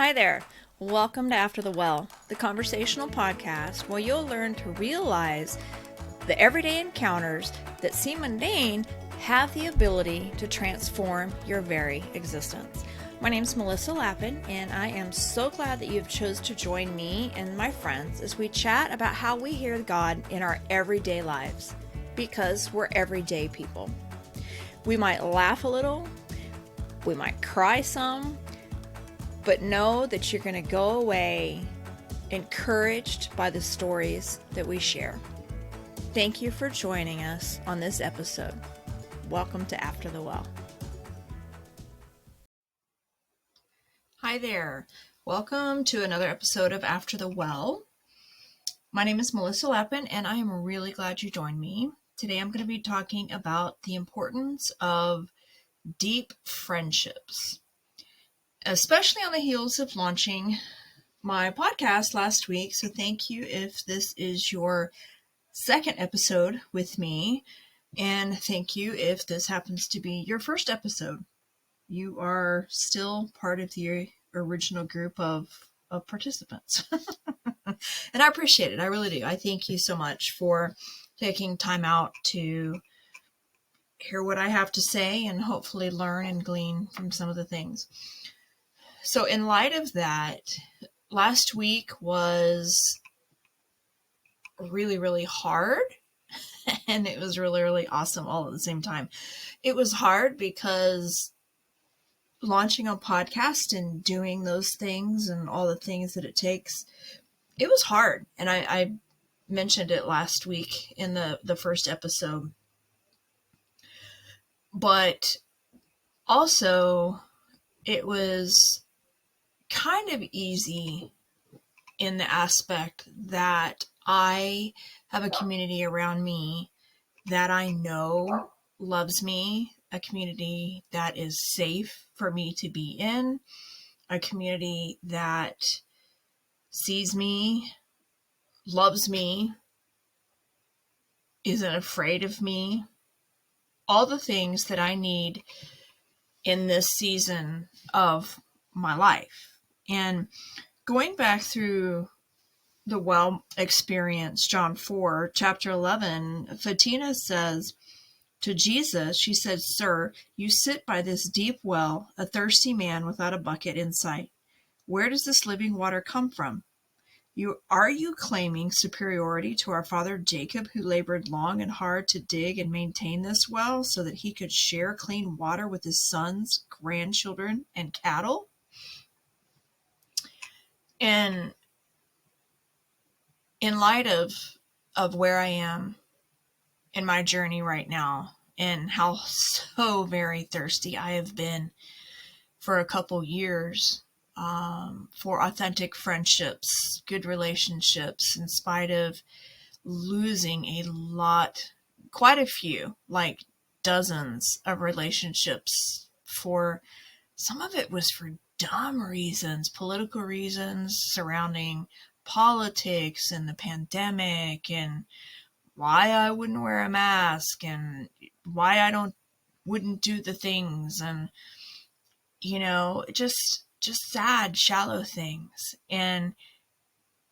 Hi there. Welcome to After the Well, the conversational podcast where you'll learn to realize the everyday encounters that seem mundane have the ability to transform your very existence. My name is Melissa Lappin, and I am so glad that you've chosen to join me and my friends as we chat about how we hear God in our everyday lives, because we're everyday people. We might laugh a little, we might cry some, but know that you're going to go away encouraged by the stories that we share. Thank you for joining us on this episode. Welcome to After the Well. Hi there. Welcome to another episode of After the Well. My name is Melissa Lappin, and I am really glad you joined me. Today I'm going to be talking about the importance of deep friendships, especially on the heels of launching my podcast last week. So thank you if this is your second episode with me, and thank you if this happens to be your first episode. You are still part of the original group of participants. And I appreciate it. I really do. I thank you so much for taking time out to hear what I have to say and hopefully learn and glean from some of the things. So in light of that, last week was really, really hard, and it was really, really awesome all at the same time. It was hard because launching a podcast and doing those things and all the things that it takes, it was hard. And I mentioned it last week in the first episode. But also, it was kind of easy in the aspect that I have a community around me that I know loves me, a community that is safe for me to be in, a community that sees me, loves me, isn't afraid of me, all the things that I need in this season of my life. And going back through the well experience, John 4, chapter 11, Fatina says to Jesus, she said, "Sir, you sit by this deep well, a thirsty man without a bucket in sight. Where does this living water come from? Are you claiming superiority to our father Jacob, who labored long and hard to dig and maintain this well so that he could share clean water with his sons, grandchildren, and cattle?" And in light of where I am in my journey right now and how so very thirsty I have been for a couple years, for authentic friendships, good relationships, in spite of losing quite a few, like dozens of relationships. For some of it was for dumb reasons, political reasons surrounding politics and the pandemic and why I wouldn't wear a mask and why I wouldn't do the things, and just sad, shallow things. And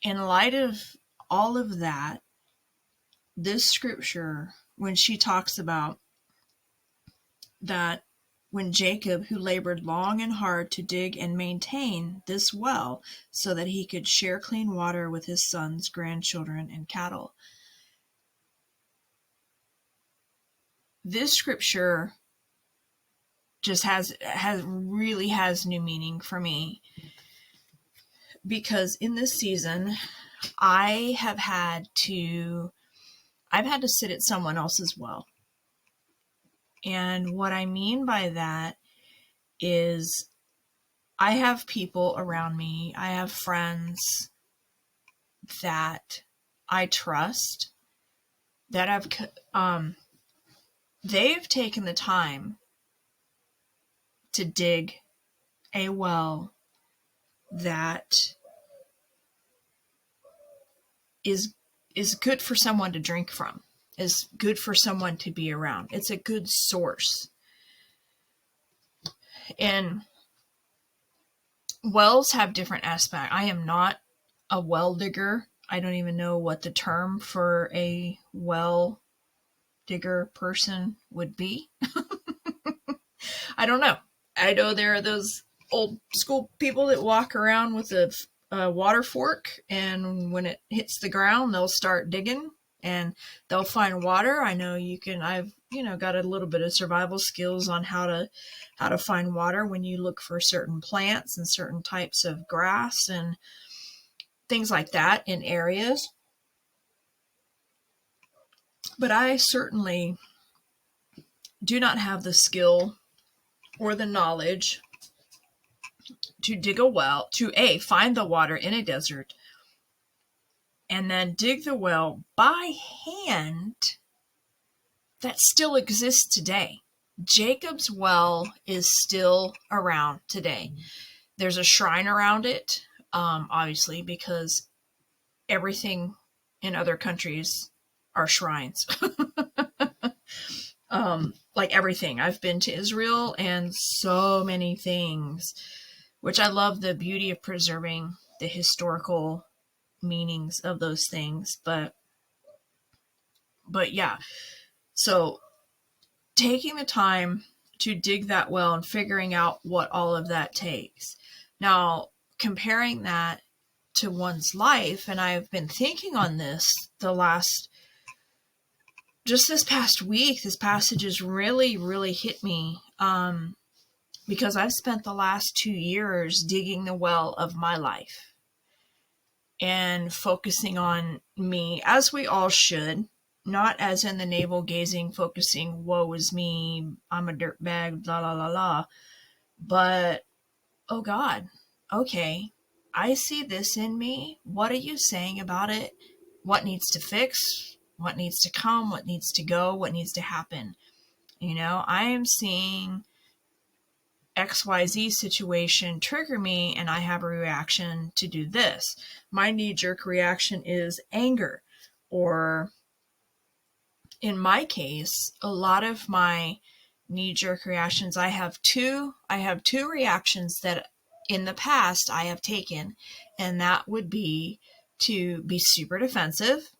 in light of all of that, this scripture, when she talks about that, when Jacob, who labored long and hard to dig and maintain this well so that he could share clean water with his sons, grandchildren, and cattle. This scripture just has new meaning for me, because in this season I've had to sit at someone else's well. And what I mean by that is I have people around me, I have friends that I trust, that they've taken the time to dig a well that is good for someone to drink from, is good for someone to be around. It's a good source. And wells have different aspects. I am not a well digger. I don't even know what the term for a well digger person would be. I don't know. I know there are those old school people that walk around with a water fork, and when it hits the ground, they'll start digging and they'll find water. I know I've got a little bit of survival skills on how to find water when you look for certain plants and certain types of grass and things like that in areas. But I certainly do not have the skill or the knowledge to dig a well, to find the water in a desert, and then dig the well by hand that still exists today. Jacob's Well is still around today. There's a shrine around it, obviously, because everything in other countries are shrines. Like everything. I've been to Israel and so many things, which I love the beauty of preserving the historical meanings of those things. But yeah, so taking the time to dig that well and figuring out what all of that takes. Now, comparing that to one's life, and I've been thinking on this this past week, this passage has really, really hit me, because I've spent the last 2 years digging the well of my life and focusing on me, as we all should, not as in the navel gazing, focusing, woe is me, I'm a dirtbag, la la la la, but, oh God, okay, I see this in me. What are you saying about it? What needs to fix? What needs to come? What needs to go? What needs to happen? I am seeing XYZ situation trigger me, and I have a reaction to do this. My knee-jerk reaction is anger, or in my case, a lot of my knee-jerk reactions, I have two reactions that in the past I have taken, and that would be to be super defensive,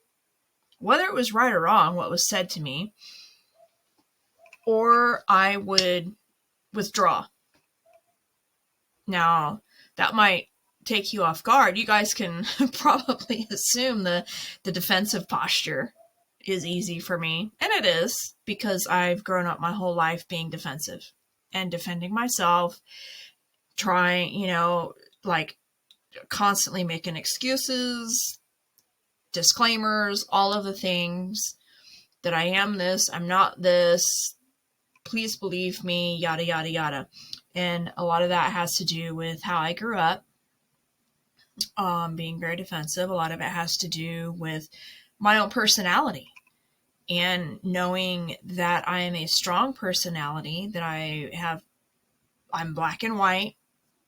whether it was right or wrong, what was said to me, or I would withdraw. Now, that might take you off guard. You guys can probably assume the defensive posture is easy for me. And it is, because I've grown up my whole life being defensive and defending myself, trying, like constantly making excuses, disclaimers, all of the things that I am this, I'm not this, please believe me, yada, yada, yada. And a lot of that has to do with how I grew up, being very defensive. A lot of it has to do with my own personality and knowing that I am a strong personality, that I'm black and white,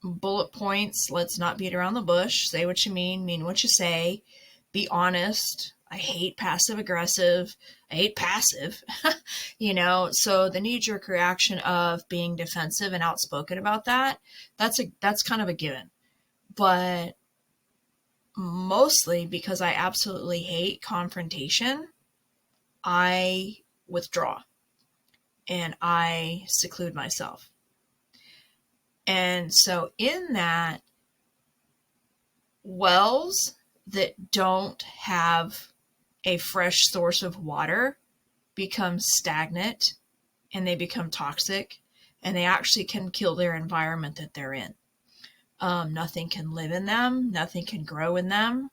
bullet points, let's not beat around the bush, say what you mean what you say, be honest. I hate passive aggressive. I hate passive, so the knee-jerk reaction of being defensive and outspoken about that's kind of a given. But mostly because I absolutely hate confrontation, I withdraw and I seclude myself. And so in that, wells that don't have a fresh source of water become stagnant, and they become toxic, and they actually can kill their environment that they're in. Nothing can live in them. Nothing can grow in them.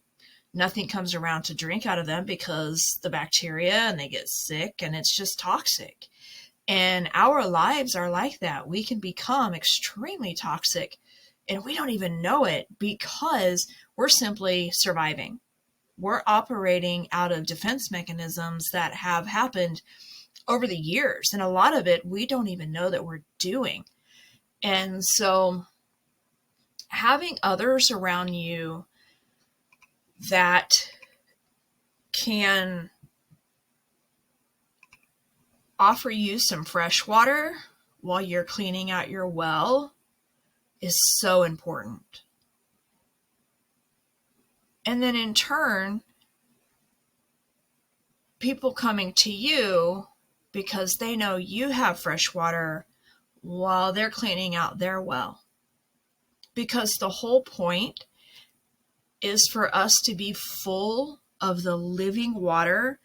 Nothing comes around to drink out of them because the bacteria, and they get sick, and it's just toxic. And our lives are like that. We can become extremely toxic, and we don't even know it because we're simply surviving. We're operating out of defense mechanisms that have happened over the years. And a lot of it, we don't even know that we're doing. And so having others around you that can offer you some fresh water while you're cleaning out your well is so important. And then in turn, people coming to you because they know you have fresh water while they're cleaning out their well. Because the whole point is for us to be full of the living water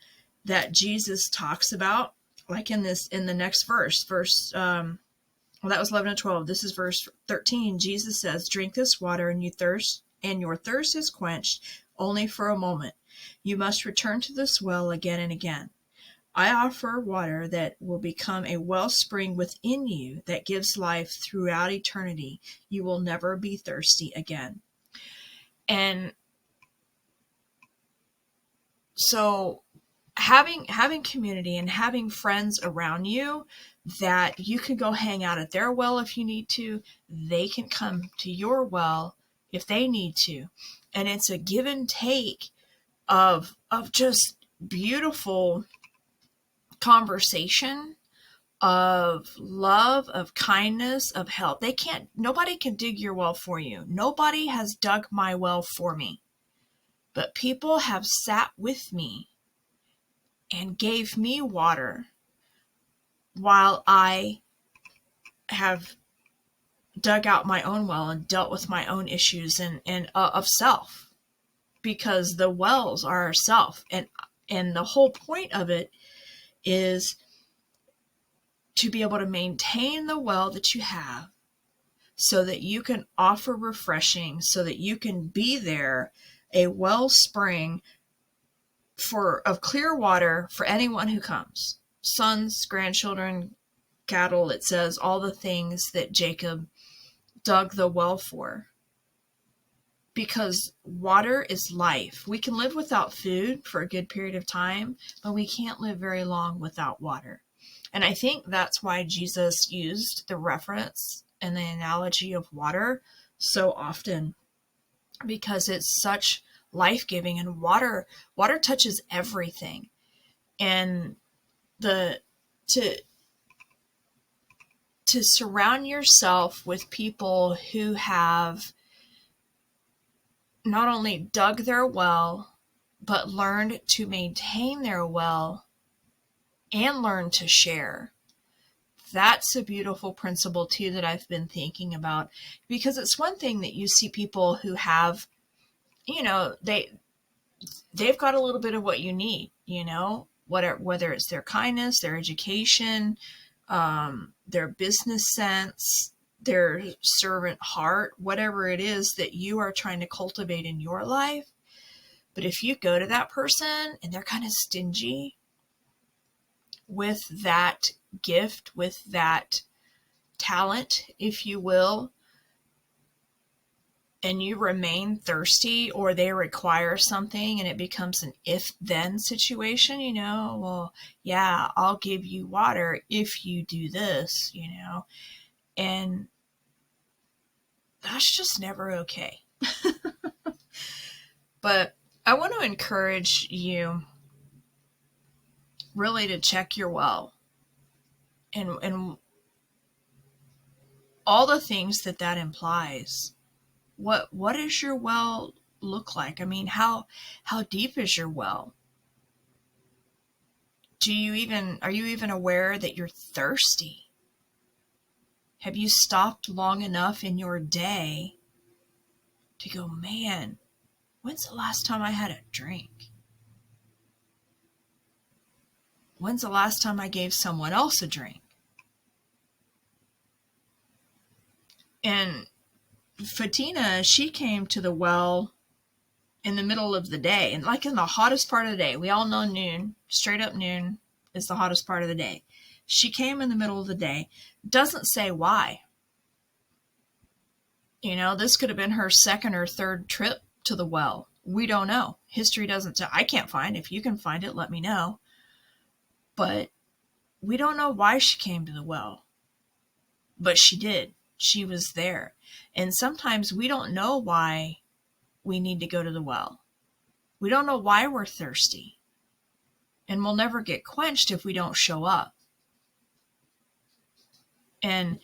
that Jesus talks about, like in the next verse, that was 11 and 12. This is verse 13. Jesus says, "Drink this water and your thirst is quenched only for a moment. You must return to this well again and again. I offer water that will become a wellspring within you that gives life throughout eternity. You will never be thirsty again." And so having community and having friends around you that you can go hang out at their well if you need to, they can come to your well if they need to. And it's a give and take of just beautiful conversation, of love, of kindness, of help. Nobody can dig your well for you. Nobody has dug my well for me. But people have sat with me and gave me water while I have dug out my own well and dealt with my own issues and of self, because the wells are ourself. And the whole point of it is to be able to maintain the well that you have so that you can offer refreshing, so that you can be there, a wellspring of clear water for anyone who comes. Sons, grandchildren, cattle, it says all the things that Jacob dug the well for. Because water is life. We can live without food for a good period of time, but we can't live very long without water. And I think that's why Jesus used the reference and the analogy of water so often, because it's such life-giving, and water touches everything. And to surround yourself with people who have not only dug their well, but learned to maintain their well and learn to share. That's a beautiful principle too that I've been thinking about, because it's one thing that you see people who have, they've got a little bit of what you need, whether it's their kindness, their education, their business sense, their servant heart, whatever it is that you are trying to cultivate in your life. But if you go to that person and they're kind of stingy with that gift, with that talent, if you will, and you remain thirsty, or they require something and it becomes an if-then situation, well, yeah, I'll give you water if you do this, and that's just never okay. But I want to encourage you really to check your well and all the things that implies. What does your well look like? I mean, how deep is your well? Are you even aware that you're thirsty? Have you stopped long enough in your day to go, man, when's the last time I had a drink? When's the last time I gave someone else a drink? And Fatina, she came to the well in the middle of the day, and like in the hottest part of the day. We all know noon, straight up noon is the hottest part of the day. She came in the middle of the day. Doesn't say why. This could have been her second or third trip to the well. We don't know. History doesn't tell. I can't find. If you can find it, let me know. But we don't know why she came to the well. But she did. She was there. And sometimes we don't know why we need to go to the well. We don't know why we're thirsty. And we'll never get quenched if we don't show up. And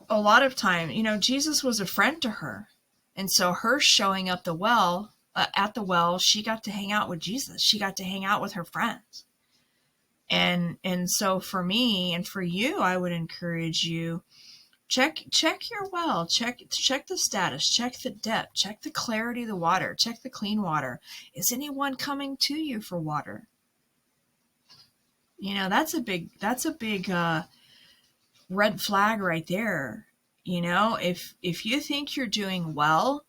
a lot of time, Jesus was a friend to her. And so her showing up at the well, she got to hang out with Jesus. She got to hang out with her friends. And so for me and for you, I would encourage you, check your well, check the status, check the depth, check the clarity of the water, check the clean water. Is anyone coming to you for water? That's a big red flag right there. If you think you're doing well,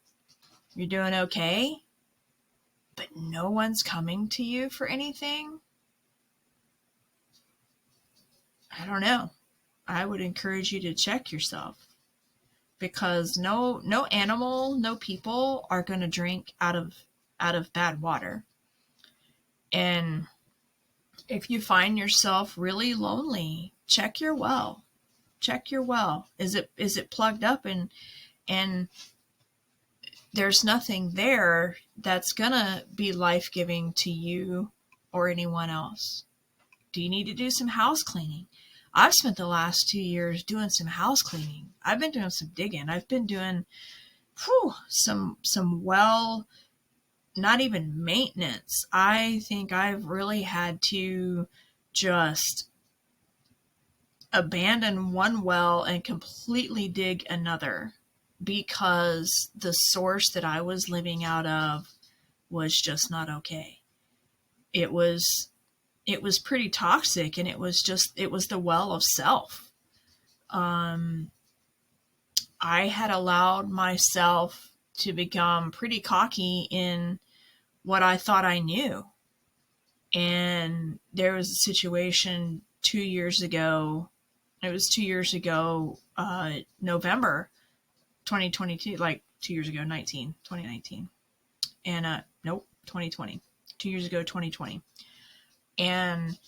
you're doing okay, but no one's coming to you for anything, I don't know. I would encourage you to check yourself, because no animal, no people are going to drink out of bad water. And if you find yourself really lonely, check your well. Check your well. Is it plugged up and there's nothing there that's gonna be life-giving to you or anyone else? Do you need to do some house cleaning? I've spent the last 2 years doing some house cleaning. I've been doing some digging. I've been doing some well, not even maintenance. I think I've really had to just abandon one well and completely dig another, because the source that I was living out of was just not okay. It was pretty toxic, and it was the well of self. I had allowed myself to become pretty cocky in what I thought I knew. And there was a situation 2 years ago. It was 2 years ago, November 2022, like 2 years ago, 2019. And, nope, 2020. 2 years ago, 2020. And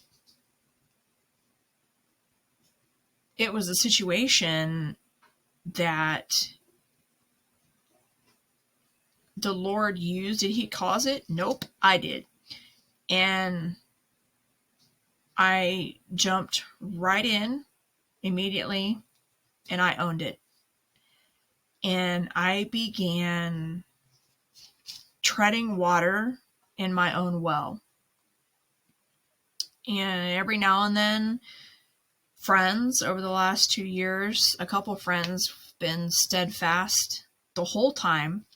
it was a situation that the Lord used. Did he cause it? Nope, I did. And I jumped right in immediately, and I owned it. And I began treading water in my own well. And every now and then, friends over the last 2 years, a couple of friends have been steadfast the whole time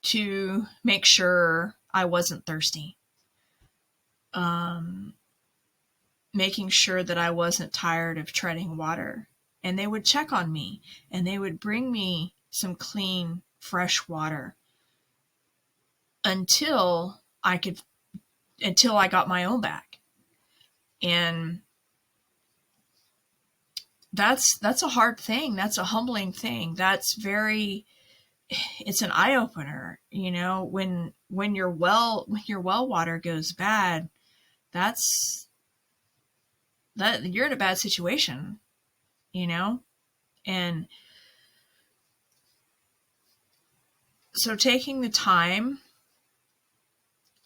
to make sure I wasn't thirsty. Making sure that I wasn't tired of treading water. And they would check on me, and they would bring me some clean, fresh water until I got my own back. And that's a hard thing. That's a humbling thing. It's an eye opener, when your well water goes bad, you're in a bad situation, and so taking the time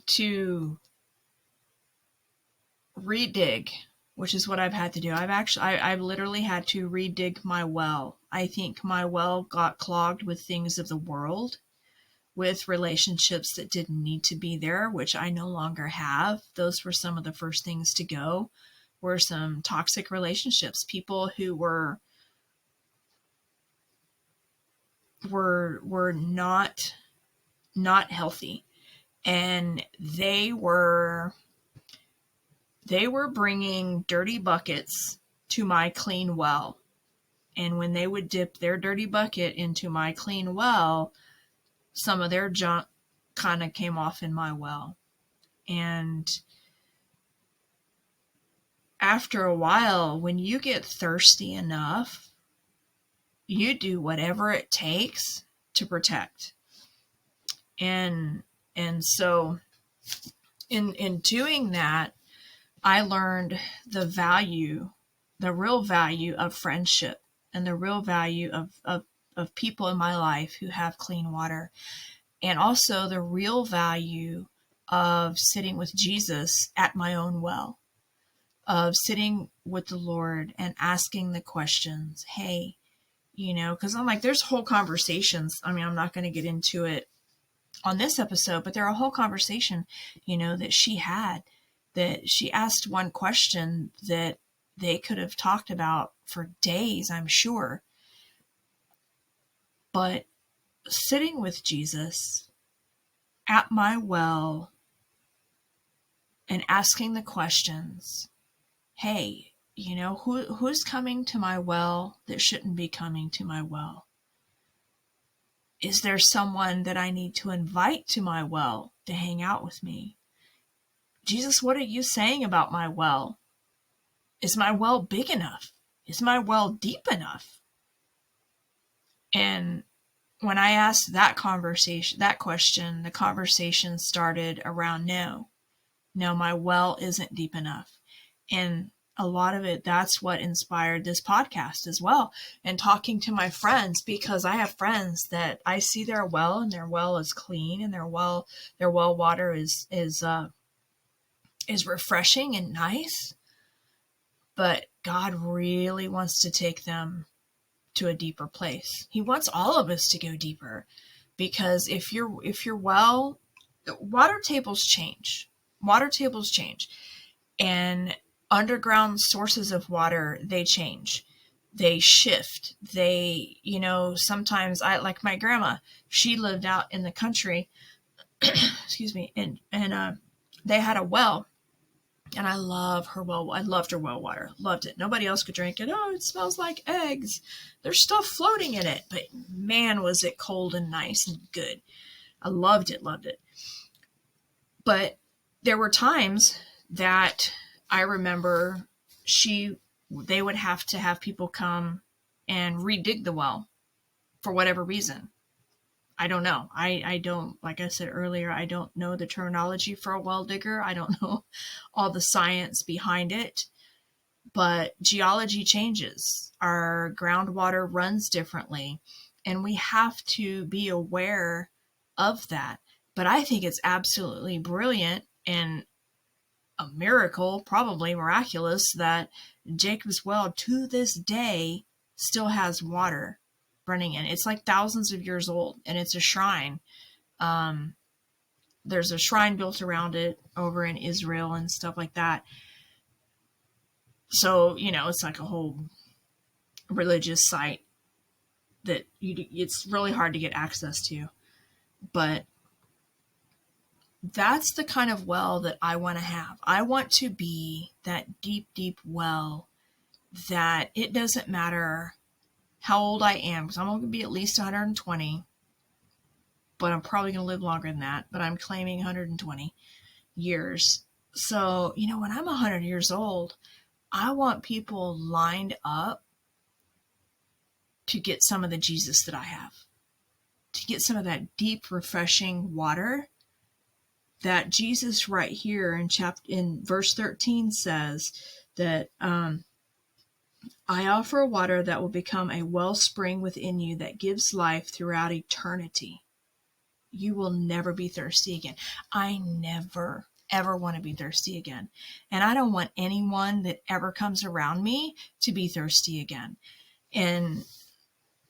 to redig, which is what I've had to do. I've literally had to redig my well. I think my well got clogged with things of the world, with relationships that didn't need to be there, which I no longer have. Those were some of the first things to go, were some toxic relationships, people who were not healthy, and they were bringing dirty buckets to my clean well. And when they would dip their dirty bucket into my clean well, some of their junk kind of came off in my well. And after a while, when you get thirsty enough, you do whatever it takes to protect. And so in doing that, I learned the real value of friendship, and the real value of people in my life who have clean water, and also the real value of sitting with Jesus at my own well, of sitting with the Lord and asking the questions, hey, because I'm like, there's whole conversations. I mean, I'm not going to get into it on this episode, but there are a whole conversation, that she had, that she asked one question that they could have talked about for days, I'm sure. But sitting with Jesus at my well and asking the questions, hey, who's coming to my well that shouldn't be coming to my well? Is there someone that I need to invite to my well to hang out with me? Jesus, what are you saying about my well? Is my well big enough? Is my well deep enough? And when I asked that question, the conversation started around no, my well isn't deep enough. And a lot of it, that's what inspired this podcast as well. And talking to my friends, because I have friends that I see their well and their well is clean and their well water is refreshing and nice. But God really wants to take them to a deeper place. He wants all of us to go deeper, because if you're well, water tables change, and underground sources of water, they change, they shift, sometimes like my grandma, she lived out in the country, excuse me, and they had a well. And I loved her well water. Loved it. Nobody else could drink it. Oh, it smells like eggs. There's stuff floating in it. But man, was it cold and nice and good. I loved it. But there were times that I remember they would have to have people come and redig the well for whatever reason. I don't know. I don't, like I said earlier, I don't know the terminology for a well digger. I don't know all the science behind it, but geology changes. Our groundwater runs differently, and we have to be aware of that. But I think it's absolutely brilliant and a miracle, probably miraculous, that Jacob's well to this day still has water running in. It's like thousands of years old, and it's a shrine. There's a shrine built around it over in Israel and stuff like that. So, it's like a whole religious site that it's really hard to get access to. But that's the kind of well that I want to have. I want to be that deep, deep well that it doesn't matter how old I am, because I'm going to be at least 120, but I'm probably going to live longer than that, but I'm claiming 120 years. So, when I'm 100 years old, I want people lined up to get some of the Jesus that I have, to get some of that deep, refreshing water that Jesus right here in verse 13 says that, I offer water that will become a wellspring within you that gives life throughout eternity. You will never be thirsty again. I never, ever want to be thirsty again. And I don't want anyone that ever comes around me to be thirsty again. And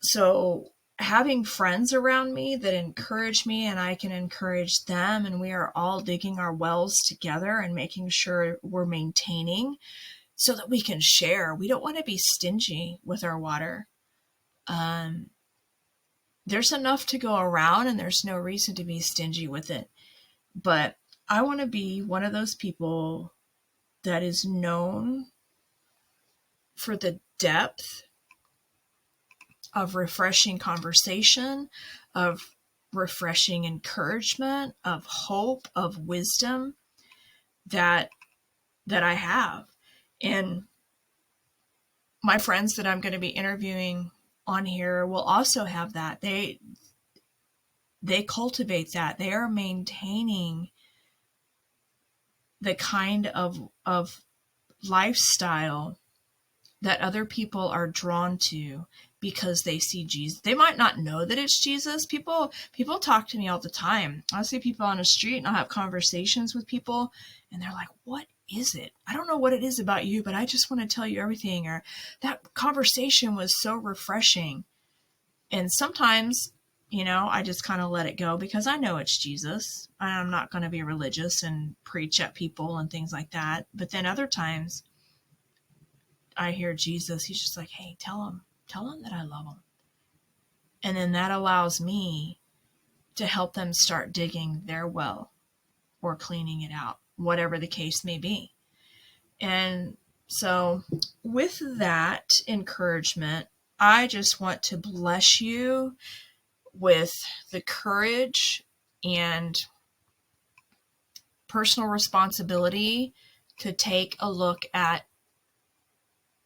so having friends around me that encourage me and I can encourage them, and we are all digging our wells together and making sure we're maintaining so that we can share. We don't want to be stingy with our water. There's enough to go around, and there's no reason to be stingy with it. But I want to be one of those people that is known for the depth of refreshing conversation, of refreshing encouragement, of hope, of wisdom that I have. And my friends that I'm going to be interviewing on here will also have that. They cultivate that. They are maintaining the kind of lifestyle that other people are drawn to because they see Jesus. They might not know that it's Jesus. People talk to me all the time. I'll see people on the street and I'll have conversations with people and they're like, what is it? I don't know what it is about you, but I just want to tell you everything. Or that conversation was so refreshing. And sometimes, I just kind of let it go because I know it's Jesus. I'm not going to be religious and preach at people and things like that. But then other times I hear Jesus, he's just like, hey, tell him that I love him. And then that allows me to help them start digging their well or cleaning it out, whatever the case may be. And so with that encouragement, I just want to bless you with the courage and personal responsibility to take a look at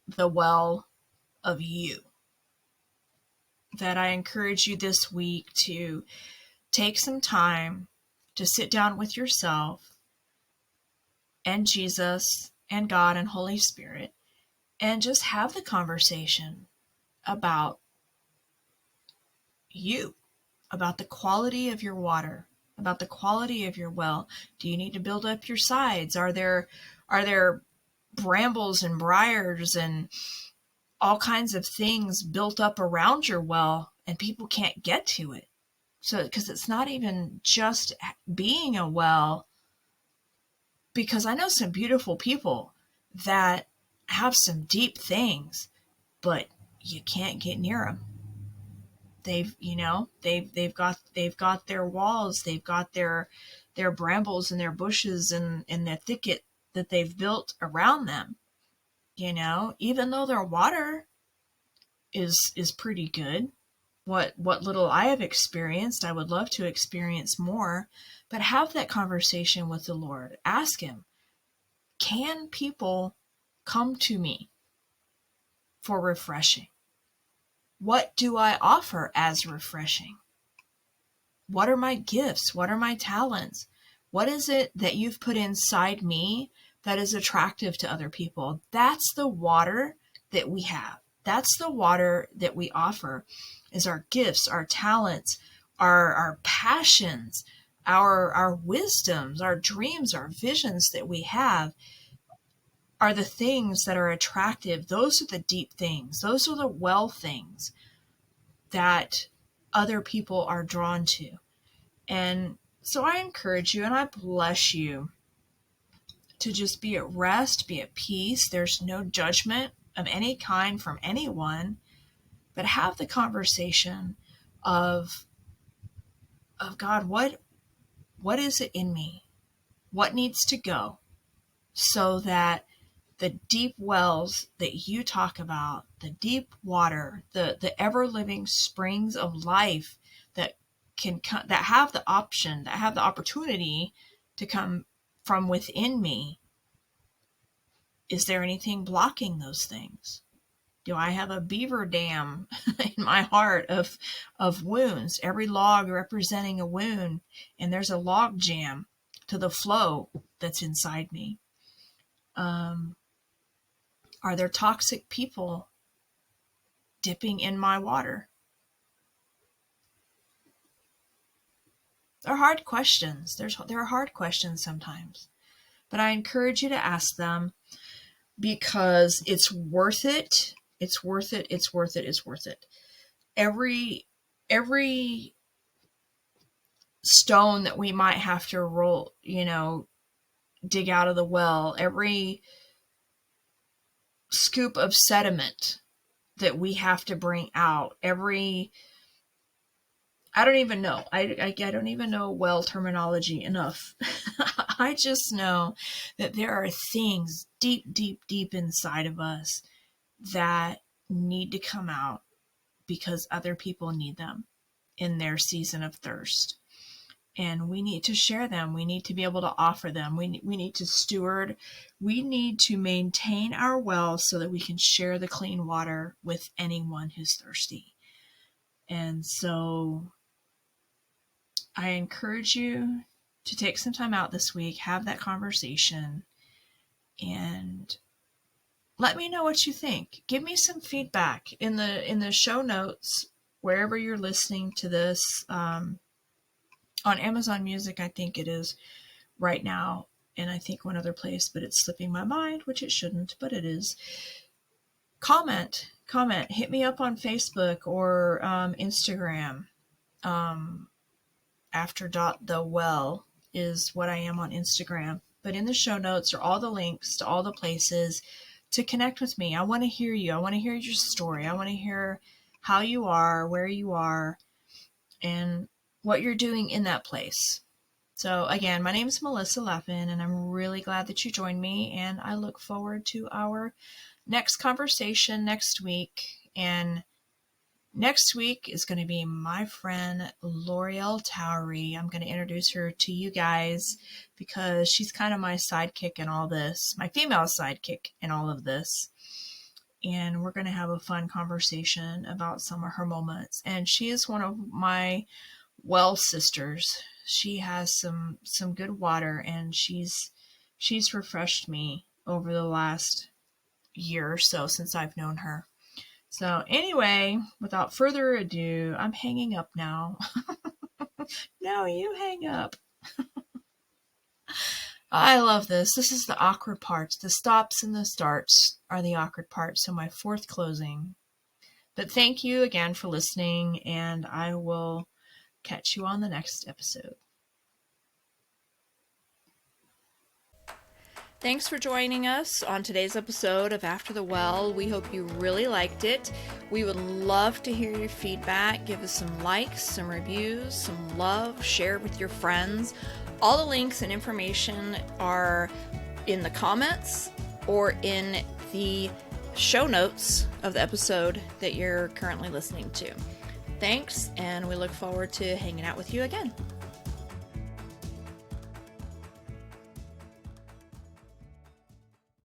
the well of you. That I encourage you this week to take some time to sit down with yourself and Jesus and God and Holy Spirit and just have the conversation about you, about the quality of your water, about the quality of your well. Do you need to build up your sides? Are there brambles and briars and all kinds of things built up around your well and people can't get to it? So, because it's not even just being a well, because I know some beautiful people that have some deep things, but you can't get near them. They've got their walls, they've got their brambles and their bushes and the thicket that they've built around them. Even though their water is pretty good, what little I have experienced, I would love to experience more, but have that conversation with the Lord. Ask him, can people come to me for refreshing? What do I offer as refreshing? What are my gifts? What are my talents? What is it that you've put inside me that is attractive to other people? That's the water that we have. That's the water that we offer, is our gifts, our talents, our passions, our wisdoms, our dreams, our visions that we have are the things that are attractive. Those are the deep things. Those are the well things that other people are drawn to. And so I encourage you and I bless you to just be at rest, be at peace. There's no judgment of any kind from anyone, but have the conversation of God, what is it in me? What needs to go so that the deep wells that you talk about, the deep water, the ever-living springs of life that have the opportunity to come from within me, is there anything blocking those things? Do I have a beaver dam in my heart of wounds, every log representing a wound, and there's a log jam to the flow that's inside me? Are there toxic people dipping in my water? They're hard questions. There are hard questions sometimes, but I encourage you to ask them because it's worth it. It's worth it. It's worth it. It's worth it. Every stone that we might have to roll, dig out of the well, every scoop of sediment that we have to bring out, I don't even know. I don't even know well terminology enough. I just know that there are things deep, deep, deep inside of us that need to come out because other people need them in their season of thirst. And we need to share them. We need to be able to offer them. We need to steward. We need to maintain our well so that we can share the clean water with anyone who's thirsty. And so I encourage you to take some time out this week, have that conversation, and let me know what you think. Give me some feedback in the show notes, wherever you're listening to this, on Amazon Music, I think it is right now, and I think one other place, but it's slipping my mind, which it shouldn't, but it is. Comment comment. Hit me up on Facebook or Instagram. AfterTheWell is what I am on Instagram. But in the show notes are all the links to all the places to connect with me. I want to hear you. I want to hear your story. I want to hear how you are, where you are, and what you're doing in that place. So again, my name is Melissa Lappin, and I'm really glad that you joined me, and I look forward to our next conversation next week. And next week is going to be my friend L'Oreal Towery. I'm going to introduce her to you guys because she's kind of my sidekick in all this, my female sidekick in all of this. And we're going to have a fun conversation about some of her moments. And she is one of my well sisters. She has some good water, and she's refreshed me over the last year or so since I've known her. So anyway, without further ado, I'm hanging up now. No, you hang up. I love this. This is the awkward parts. The stops and the starts are the awkward parts. So my fourth closing. But thank you again for listening, and I will catch you on the next episode. Thanks for joining us on today's episode of After the Well. We hope you really liked it. We would love to hear your feedback. Give us some likes, some reviews, some love. Share it with your friends. All the links and information are in the comments or in the show notes of the episode that you're currently listening to. Thanks, and we look forward to hanging out with you again.